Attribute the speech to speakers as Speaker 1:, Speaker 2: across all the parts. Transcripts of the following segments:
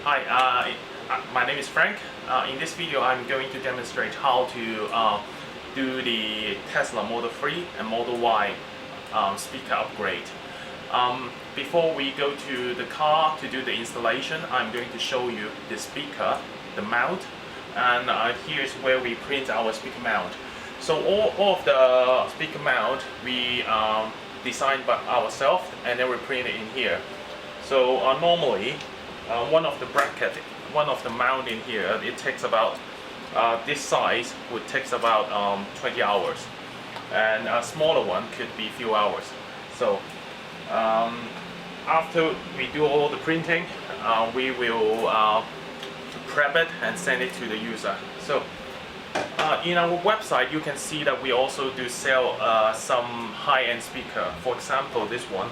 Speaker 1: Hi, my name is Frank. In this video, I'm going to demonstrate how to do the Tesla Model 3 and Model Y speaker upgrade. Before we go to the car to do the installation, I'm going to show you the speaker, the mount, and here's where we print our speaker mount. So all of the speaker mount we designed by ourselves, and then we print it in here. So normally, one of the mount in here, it takes about this size would takes about 20 hours, and a smaller one could be a few hours. So after we do all the printing, we will prep it and send it to the user. So in our website, you can see that we also do sell some high-end speaker. For example, this one.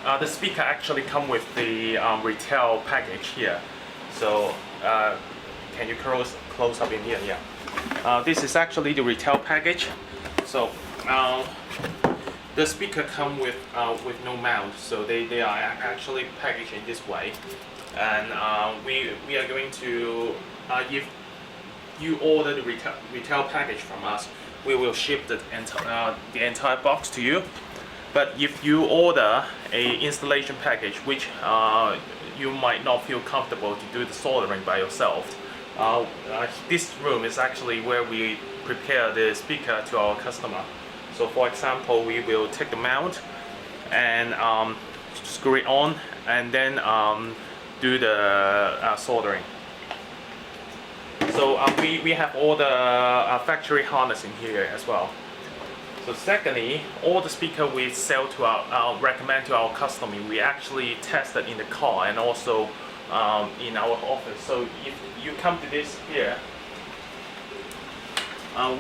Speaker 1: The speaker actually come with the retail package here. So can you close up in here? Yeah. This is actually the retail package. So the speaker come with no mount. So they are actually packaged in this way. And we are going to if you order the retail package from us, we will ship the entire box to you. But if you order a installation package, which you might not feel comfortable to do the soldering by yourself, this room is actually where we prepare the speaker to our customer. So for example, we will take the mount and screw it on, and then do the soldering. So we have all the factory harness in here as well. So secondly, all the speaker we sell to recommend to our customer, we actually test it in the car and also in our office. So if you come to this here,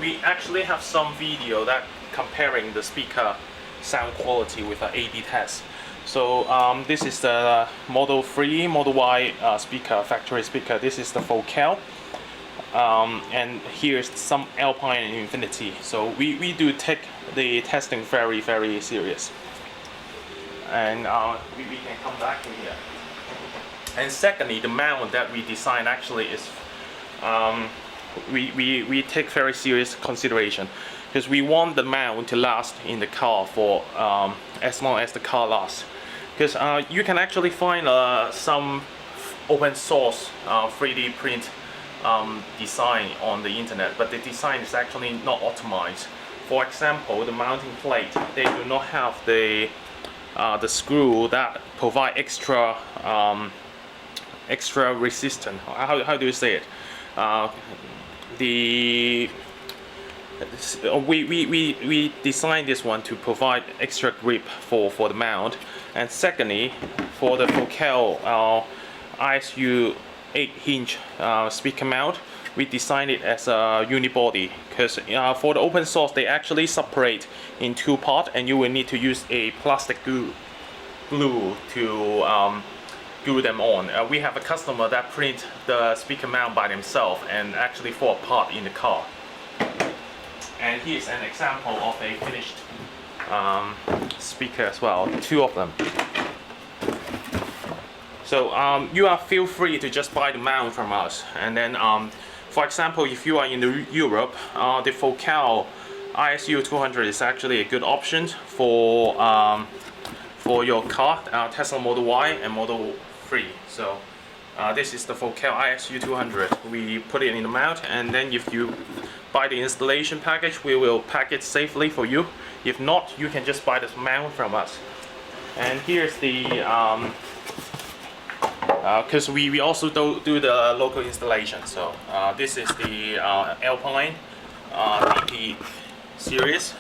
Speaker 1: we actually have some video that comparing the speaker sound quality with an A/B test. So this is the Model 3, Model Y speaker, factory speaker. This is the Focal. And here's some Alpine and Infinity. So we do take the testing very serious. And we can come back in here. And secondly, the mount that we design actually is we take very serious consideration, because we want the mount to last in the car for as long as the car lasts. Because you can actually find some open source 3D print design on the internet, but the design is actually not optimized. For example, the mounting plate, they do not have the screw that provide extra resistance. How do you say it? We designed this one to provide extra grip for the mount. And secondly, for the Focal ISU 8-inch speaker mount, we designed it as a unibody, because for the open source they actually separate in two parts, and you will need to use a plastic glue to glue them on. We have a customer that print the speaker mount by themselves and actually fall apart in the car. And here's an example of a finished speaker as well, two of them. So you are feel free to just buy the mount from us, and then for example, if you are in Europe, the Focal ISU 200 is actually a good option for your car, Tesla Model Y and Model 3. So this is the Focal ISU 200. We put it in the mount, and then if you buy the installation package, we will pack it safely for you. If not, you can just buy this mount from us. And here's the because we also do the local installation. So this is the Alpine DP series.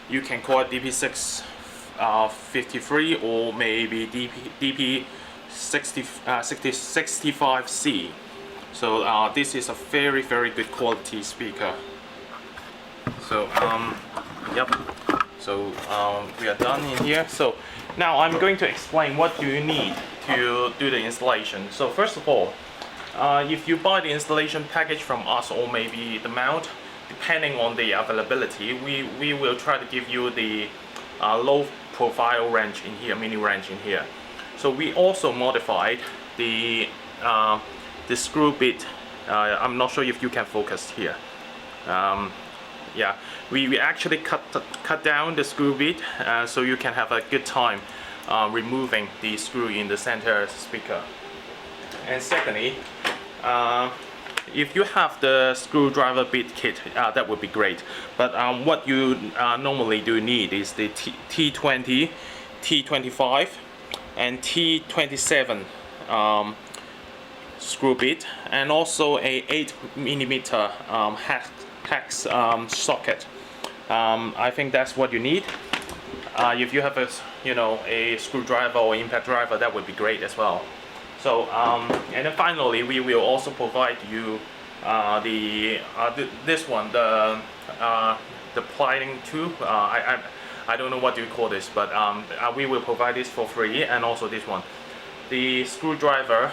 Speaker 1: You can call it DP653 or maybe DP65C. So this is a very good quality speaker. So yep. So we are done in here. So now I'm going to explain what do you need to do the installation. So first of all, if you buy the installation package from us, or maybe the mount, depending on the availability, we will try to give you the low profile range in here, mini range in here. So we also modified the screw bit. I'm not sure if you can focus here. Yeah, we actually cut down the screw bit so you can have a good time removing the screw in the center speaker. And secondly, if you have the screwdriver bit kit, that would be great. But what you normally do need is the T20, T25, and T27 screw bit, and also a 8mm hex socket. I think that's what you need. If you have a screwdriver or impact driver, that would be great as well. So and then finally, we will also provide you this one, the plining tube. I don't know what you call this, but we will provide this for free, and also this one. The screwdriver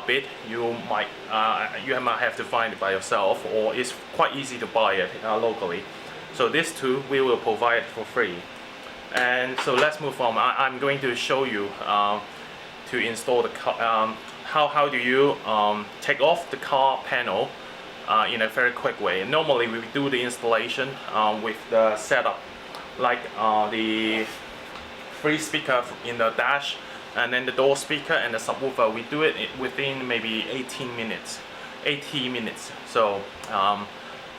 Speaker 1: bit, you might have to find it by yourself, or it's quite easy to buy it locally. So this too, we will provide for free. And so let's move on. I'm going to show you to install the car. How do you take off the car panel in a very quick way. Normally we do the installation with the setup, like the free speaker in the dash, and then the door speaker and the subwoofer. We do it within maybe 80 minutes. So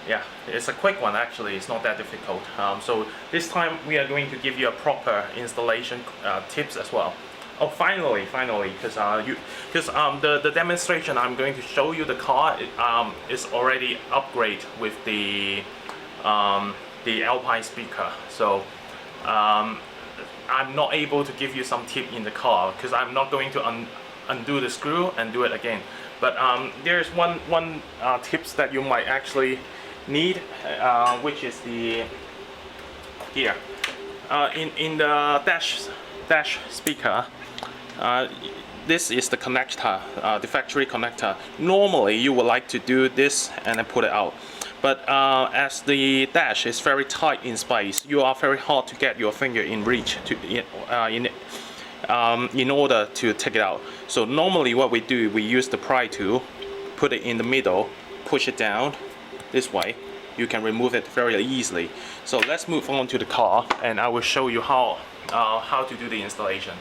Speaker 1: yeah, it's a quick one actually. It's not that difficult. So this time we are going to give you a proper installation tips as well. Oh, finally, because the demonstration I'm going to show you the car is already upgraded with the Alpine speaker. So I'm not able to give you some tip in the car because I'm not going to undo the screw and do it again. But there's one tips that you might actually need, which is the here in the dash speaker. This is the connector, the factory connector. Normally you would like to do this and then put it out, but as the dash is very tight in space, you are very hard to get your finger in reach in order to take it out. So normally what we do, we use the pry tool, put it in the middle, push it down this way. You can remove it very easily. So let's move on to the car, and I will show you how to do the installation.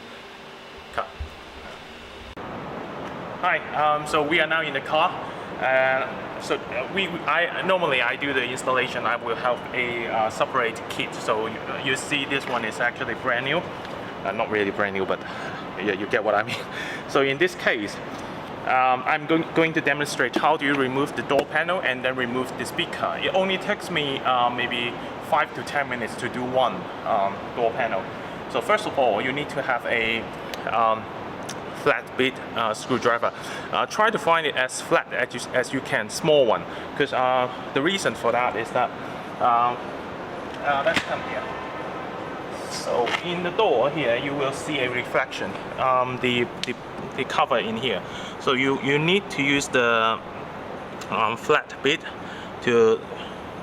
Speaker 1: Hi, so we are now in the car. Normally I do the installation. I will have a separate kit. So you see this one is actually brand new. Not really brand new, but yeah, you get what I mean. So in this case, I'm going to demonstrate how do you remove the door panel and then remove the speaker. It only takes me maybe 5 to 10 minutes to do one door panel. So first of all, you need to have a flat bit screwdriver. Try to find it as flat as you can, small one, because the reason for that is that let's come here. So in the door here, you will see a reflection, the cover in here. So you need to use the flat bit to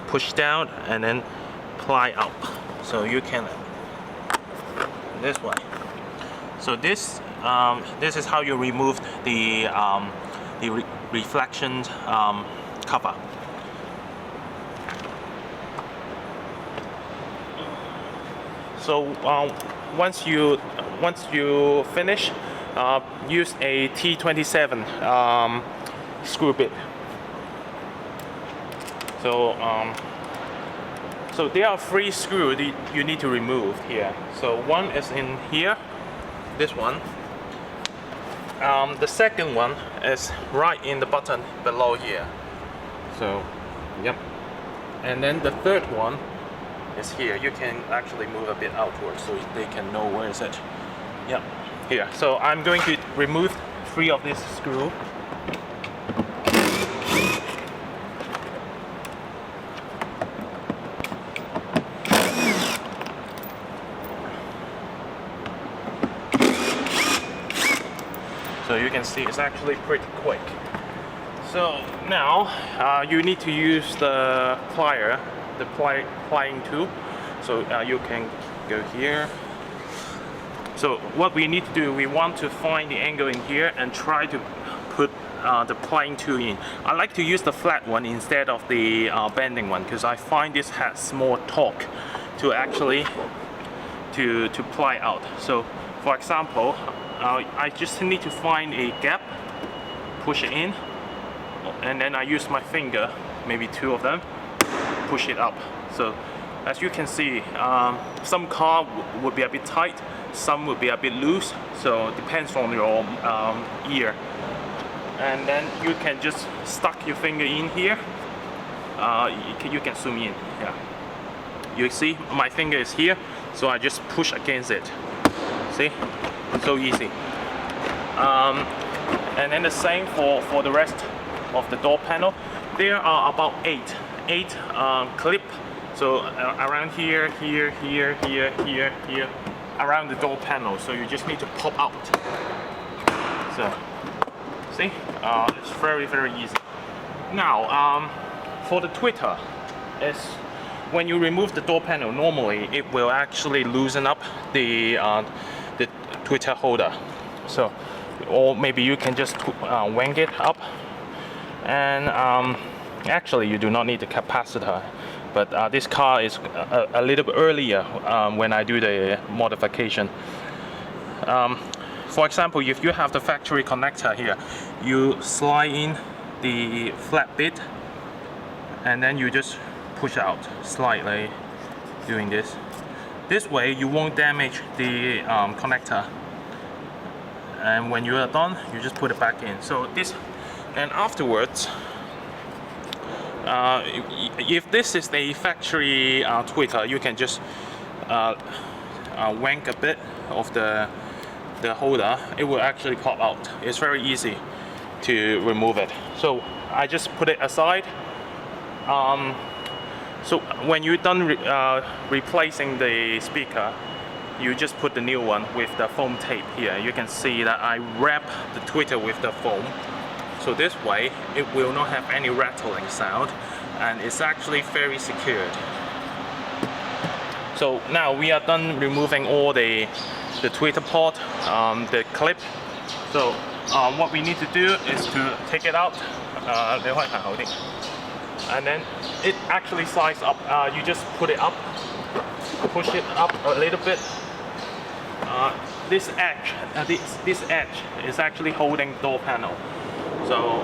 Speaker 1: push down and then ply up. So you can this way. So this is how you remove the reflection cover. So once you finish, use a T27 screw bit. So there are 3 screws you need to remove here. So one is in here, this one. The second one is right in the button below here. So, yep. And then the third one is here. You can actually move a bit outwards so they can know where is it. Yep, here. So I'm going to remove 3 of these screws. So you can see it's actually pretty quick. So now you need to use the plier, the plying tool. So you can go here So what we need to do, we want to find the angle in here and try to put the plying tool in. I like to use the flat one instead of the bending one because I find this has more torque to actually to ply out. So for example, I just need to find a gap, push it in, and then I use my finger, maybe 2 of them, push it up. So as you can see, some car would be a bit tight, some would be a bit loose, so it depends on your ear. And then you can just stuck your finger in here. You can zoom in. Yeah, you see my finger is here, so I just push against it. See, so easy. And then the same for the rest of the door panel. There are about eight clip. So around here, around the door panel. So you just need to pop out. So see, it's very easy. Now, for the tweeter, is when you remove the door panel, normally it will actually loosen up the tweeter holder. So, or maybe you can just wank it up. And actually, you do not need the capacitor. But this car is a little bit earlier when I do the modification. For example, if you have the factory connector here, you slide in the flat bit and then you just push out slightly, doing this. This way you won't damage the connector. And when you are done, you just put it back in. So this, and afterwards, if this is the factory tweeter, you can just wank a bit of the holder. It will actually pop out. It's very easy to remove it. So I just put it aside. So when you're done replacing the speaker, you just put the new one with the foam tape here. You can see that I wrap the tweeter with the foam. So this way, it will not have any rattling sound, and it's actually very secured. So now we are done removing all the tweeter port, the clip. So what we need to do is to take it out. And then it actually slides up. You just put it up, push it up a little bit. This edge is actually holding the door panel. So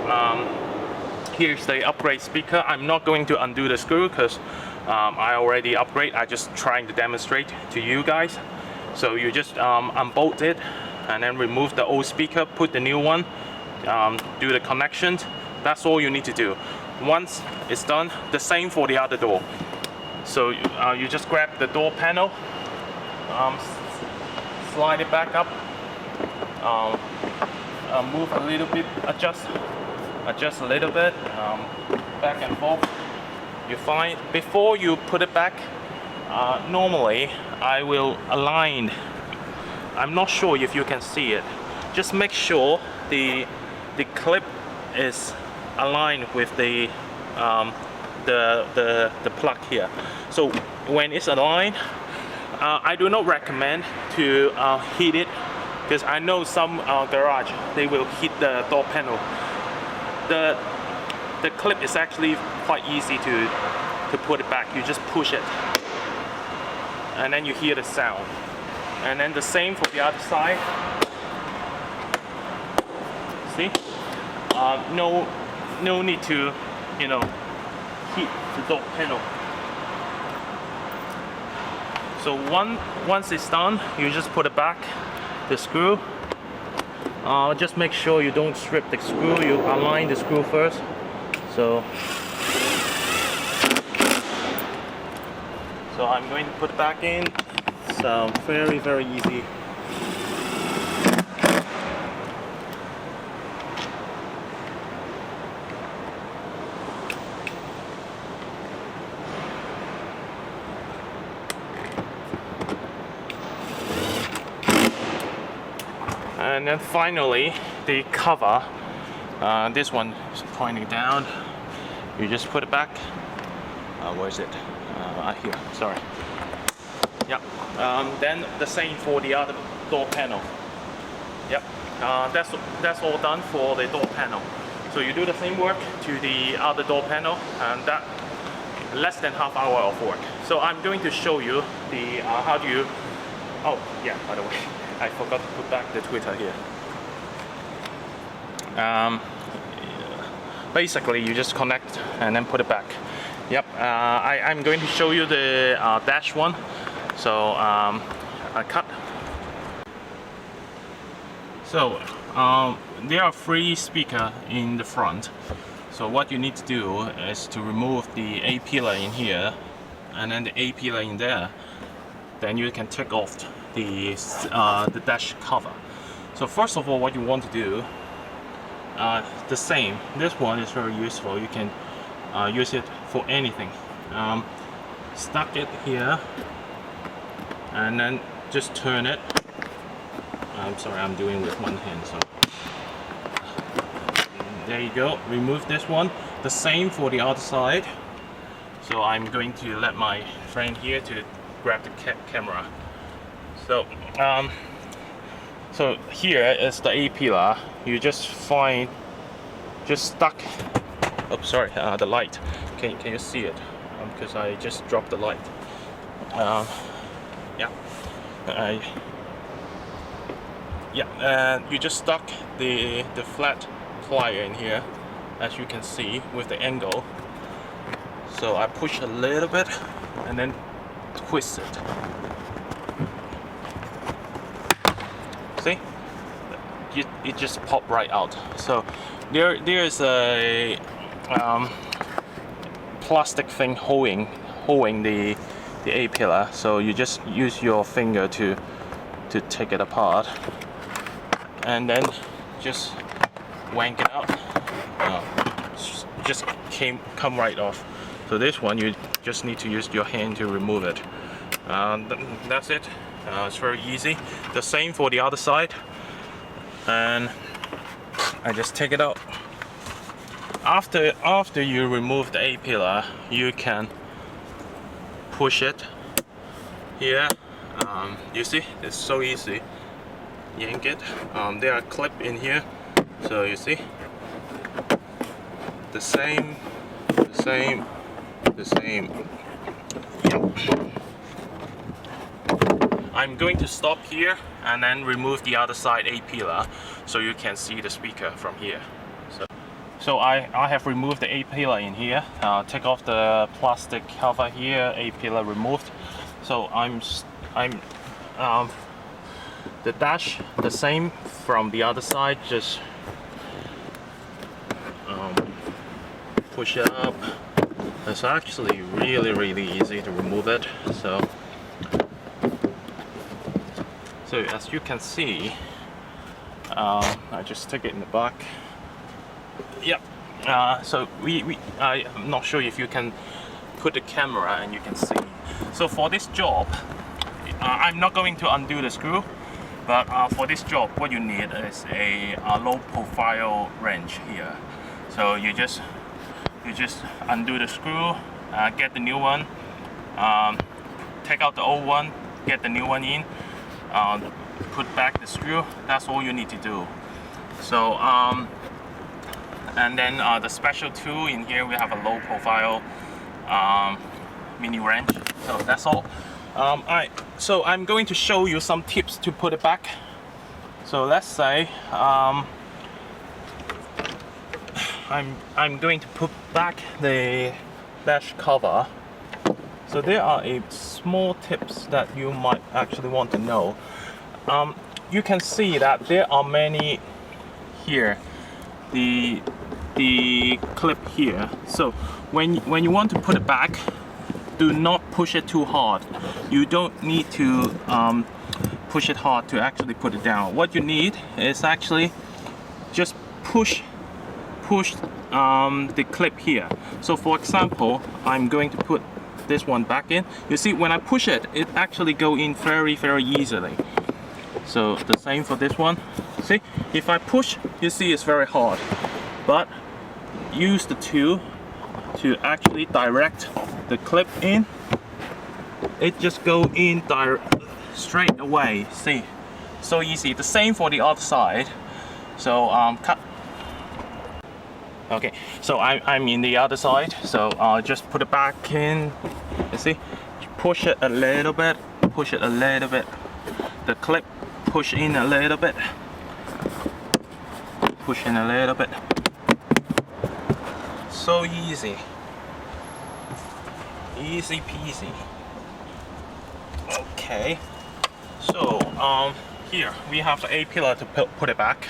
Speaker 1: here's the upgrade speaker. I'm not going to undo the screw because I already upgrade. I just trying to demonstrate to you guys. So you just unbolt it and then remove the old speaker, put the new one, do the connections. That's all you need to do. Once it's done, the same for the other door. So you just grab the door panel, slide it back up, move a little bit, adjust a little bit, back and forth. You find before you put it back, normally I will align. I'm not sure if you can see it. Just make sure the clip is aligned with the plug here. So when it's aligned, I do not recommend to heat it, because I know some garage they will heat the door panel. The clip is actually quite easy to put it back. You just push it, and then you hear the sound. And then the same for the other side. See? No need to, heat the door panel. So once it's done, you just put it back, the screw. Just make sure you don't strip the screw. You align the screw first. So I'm going to put it back in. So very easy. And then finally, the cover. This one is pointing down. You just put it back. Where is it? Here. Sorry. Yeah. Then the same for the other door panel. Yep, that's all done for the door panel. So you do the same work to the other door panel, and that less than half hour of work. So I'm going to show you the how do you. Oh yeah, by the way, I forgot to put back the tweeter here. Basically, you just connect and then put it back. Yep, I'm going to show you the dash one. So I cut. So there are 3 speakers in the front. So what you need to do is to remove the A pillar in here and then the A pillar in there. Then you can take off the dash cover. So first of all, what you want to do, the same. This one is very useful. You can use it for anything. Stuck it here and then just turn it. I'm sorry, I'm doing with one hand. So there you go. Remove this one. The same for the other side. So I'm going to let my friend here to grab the camera. So so here is the A pillar. You just stuck. Oh, sorry, the light. Can you see it? Because I just dropped the light. Yeah. You just stuck the flat plier in here, as you can see with the angle. So I push a little bit and then twist it. See? It just popped right out. So there is a plastic thing holding the A pillar. So you just use your finger to take it apart, and then just wank it out. Just come right off. So this one you just need to use your hand to remove it. That's it. It's very easy. The same for the other side. And I just take it out. After you remove the A pillar, you can push it here. You see, it's so easy. Yank it. There are clips in here, so you see. The same. Yep. I'm going to stop here and then remove the other side A pillar so you can see the speaker from here. So I have removed the A pillar in here. Take off the plastic cover here. A pillar removed. So the dash the same from the other side. Just push it up. It's actually really easy to remove it. So as you can see, I just stick it in the back. Yep. So I'm not sure if you can put the camera and you can see. So for this job, I'm not going to undo the screw, but for this job, what you need is a low profile wrench here. So you just undo the screw, get the new one, take out the old one, get the new one in, put back the screw. That's all you need to do. So and then the special tool in here, we have a low profile mini wrench. So that's all. So I'm going to show you some tips to put it back. So let's say I'm going to put back the dash cover. So there are a small tips that you might actually want to know. You can see that there are many here. The clip here. So when you want to put it back, do not push it too hard. You don't need to push it hard to actually put it down. What you need is actually just push the clip here. So for example, I'm going to put this one back in. You see, when I push it, it actually go in very easily. So the same for this one. See, if I push, you see it's very hard. But use the tool to actually direct the clip in. It just go in straight away. See, So easy. The same for the other side. So cut. Okay, so I'm in the other side. So just put it back in. You see, push it a little bit. Push it a little bit. The clip push in a little bit. Push in a little bit. So easy. Easy peasy. Okay. So here we have the A pillar to put it back.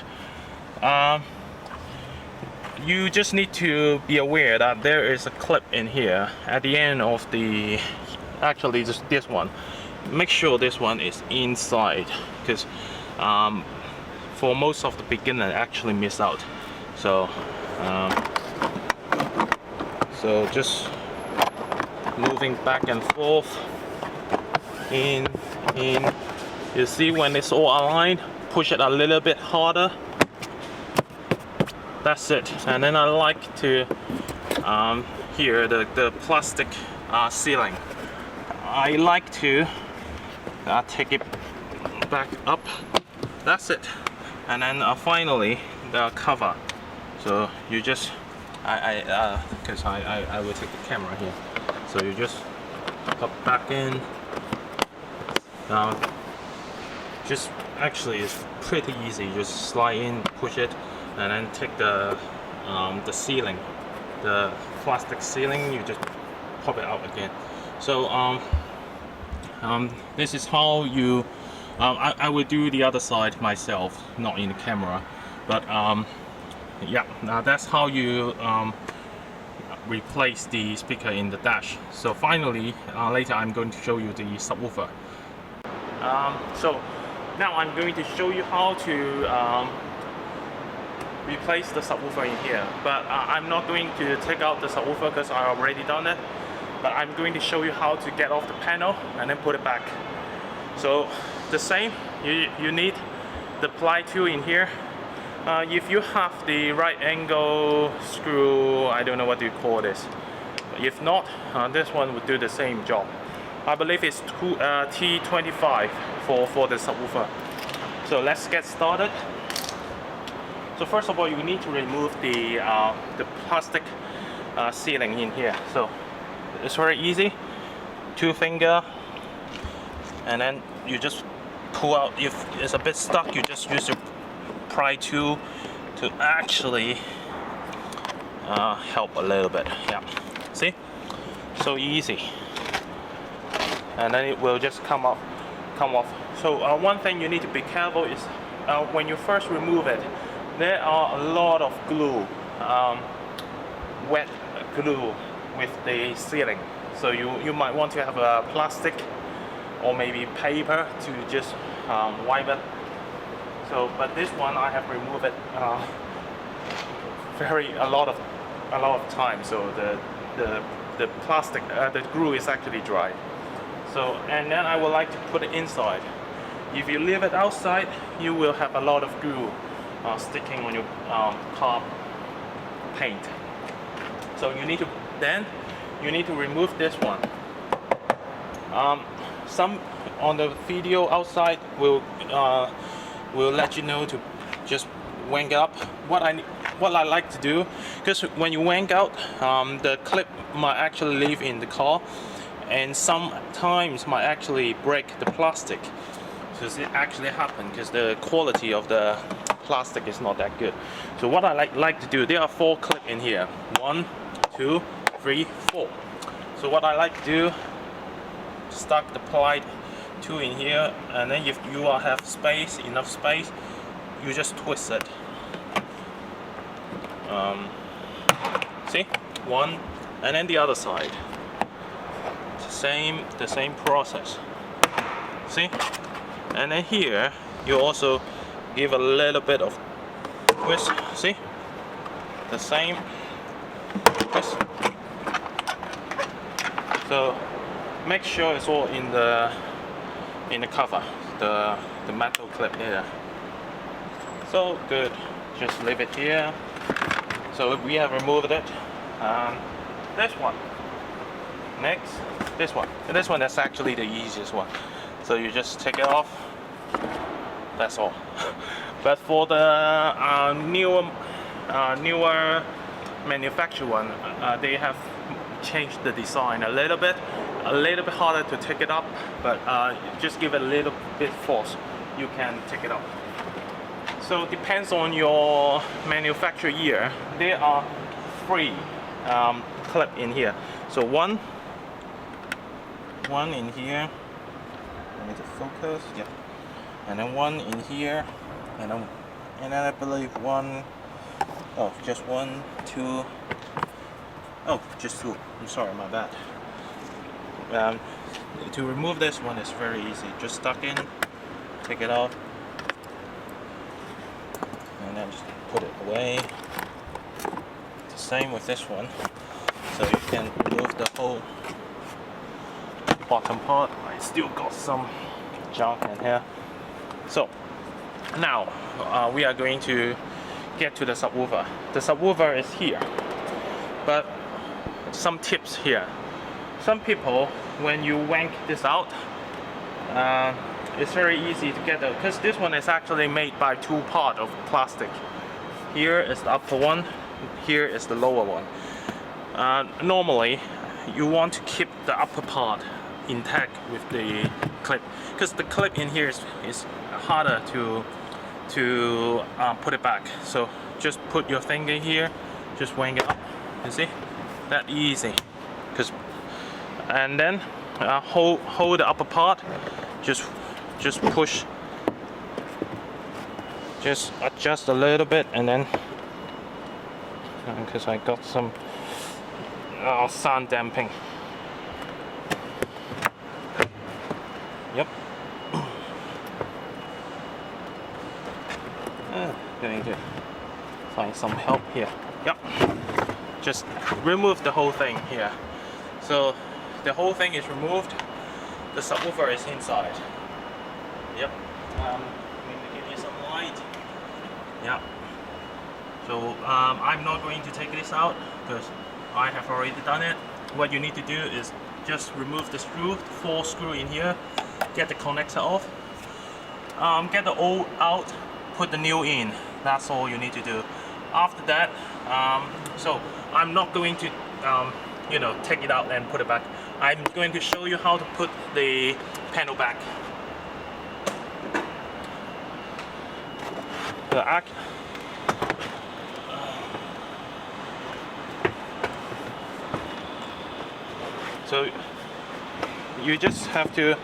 Speaker 1: You just need to be aware that there is a clip in here at the end of the, actually just this one. Make sure this one is inside, because for most of the beginner actually miss out. So so just moving back and forth, in. You see when it's all aligned, push it a little bit harder. That's it. And then I like to here the plastic sealing. I like to take it back up. That's it. And then finally the cover. So you just because I will take the camera here. So you just pop back in. Just actually it's pretty easy. Just slide in, push it, and then take the sealing, the plastic sealing. You just pop it out again. So this is how you. I will do the other side myself, not in the camera, but yeah, that's how you replace the speaker in the dash. So finally, later I'm going to show you the subwoofer. So now I'm going to show you how to replace the subwoofer in here, but I'm not going to take out the subwoofer because I already done it, but I'm going to show you how to get off the panel and then put it back. So the same, you need the ply tool in here. If you have the right angle screw, I don't know what you call this. If not, this one would do the same job. I believe it's T25 for the subwoofer. So let's get started. So first of all, you need to remove the plastic sealing in here. So it's very easy. 2 finger, and then you just pull out. If it's a bit stuck, you just use your pry tool to actually help a little bit. Yeah, see, so easy. And then it will just come off. So one thing you need to be careful is when you first remove it, there are a lot of glue, wet glue with the sealing. So you might want to have a plastic or maybe paper to just wipe it. So, but this one I have removed it a lot of time. So the plastic, the glue is actually dry. So, and then I would like to put it inside. If you leave it outside, you will have a lot of glue sticking on your car paint. So you need to remove this one. Some on the video outside will let you know to just wank up. What I like to do, because when you wank out, the clip might actually leave in the car, and sometimes might actually break the plastic. So it actually happens because the quality of the plastic is not that good. So what I like to do, there are 4 clips in here. 1, 2, 3, 4. So what I like to do, stuck the ply tool in here, and then if you have enough space, you just twist it. See, 1, and then the other side. The same process. See, and then here you also give a little bit of twist. See, the same twist. So make sure it's all in the cover, the metal clip here. So good. Just leave it here. So we have removed it. This one. Next, this one. And this one, that's actually the easiest one. So you just take it off. that's all. But for the newer manufactured one, they have changed the design a little bit harder to take it up, but just give it a little bit force, you can take it up. So depends on your manufacturer year. There are 3 clip in here. So one in here. I need to focus. Yeah. And then one in here, and then I believe one. Oh, just 1, 2. Oh, just 2. I'm sorry, my bad. To remove this one is very easy. Just stuck in, take it off, and then just put it away. The same with this one. So you can remove the whole bottom part. I still got some junk in here. So now we are going to get to the subwoofer. The subwoofer is here, but some tips here. Some people, when you wank this out, it's very easy to get the, because this one is actually made by 2 parts of plastic. Here is the upper one, here is the lower one. Normally you want to keep the upper part intact with the clip, because the clip in here is harder to put it back. So just put your finger here, just wank it up, you see, that easy. And then hold the upper part, just push, just adjust a little bit, and then because I got some sound damping. Yep. Going to find some help here. Yep. Just remove the whole thing here. So the whole thing is removed. The subwoofer is inside. Yep. I'm going to give you some light. Yeah. So I'm not going to take this out because I have already done it. What you need to do is just remove the screw, 4 screw in here, get the connector off, get the old out, put the new in. That's all you need to do. After that, so I'm not going to take it out and put it back. I'm going to show you how to put the panel back. So you just have to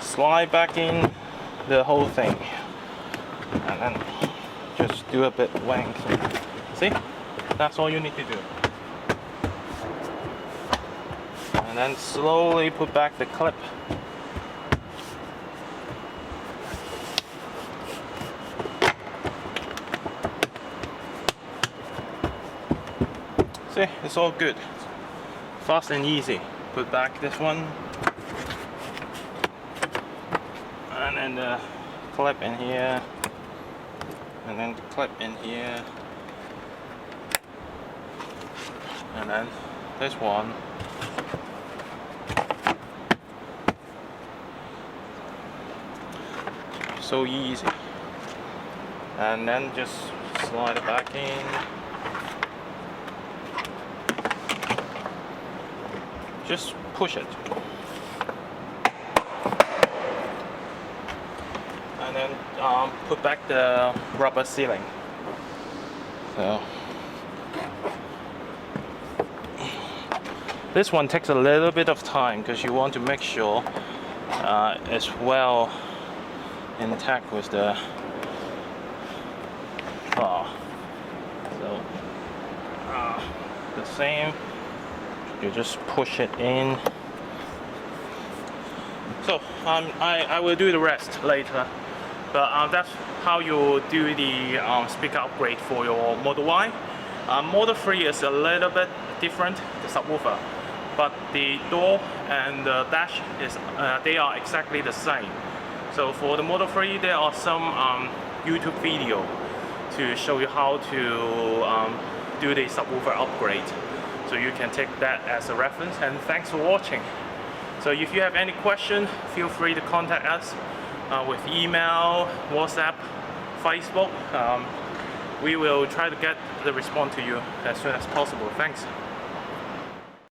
Speaker 1: slide back in the whole thing, and then just do a bit wank. See? That's all you need to do. And then slowly put back the clip. See, it's all good. Fast and easy. Put back this one. And then the clip in here. And then the clip in here. And then this one. So easy. And then just slide it back in. Just push it. And then put back the rubber sealing. So this one takes a little bit of time because you want to make sure it's well intact with the claw. So the same, you just push it in. So I will do the rest later, but that's how you do the speaker upgrade for your Model Y. Model 3 is a little bit different, the subwoofer, but the door and the dash is they are exactly the same. So for the Model 3, there are some YouTube video to show you how to do the subwoofer upgrade. So you can take that as a reference, and thanks for watching. So if you have any question, feel free to contact us with email, WhatsApp, Facebook. We will try to get the response to you as soon as possible. Thanks.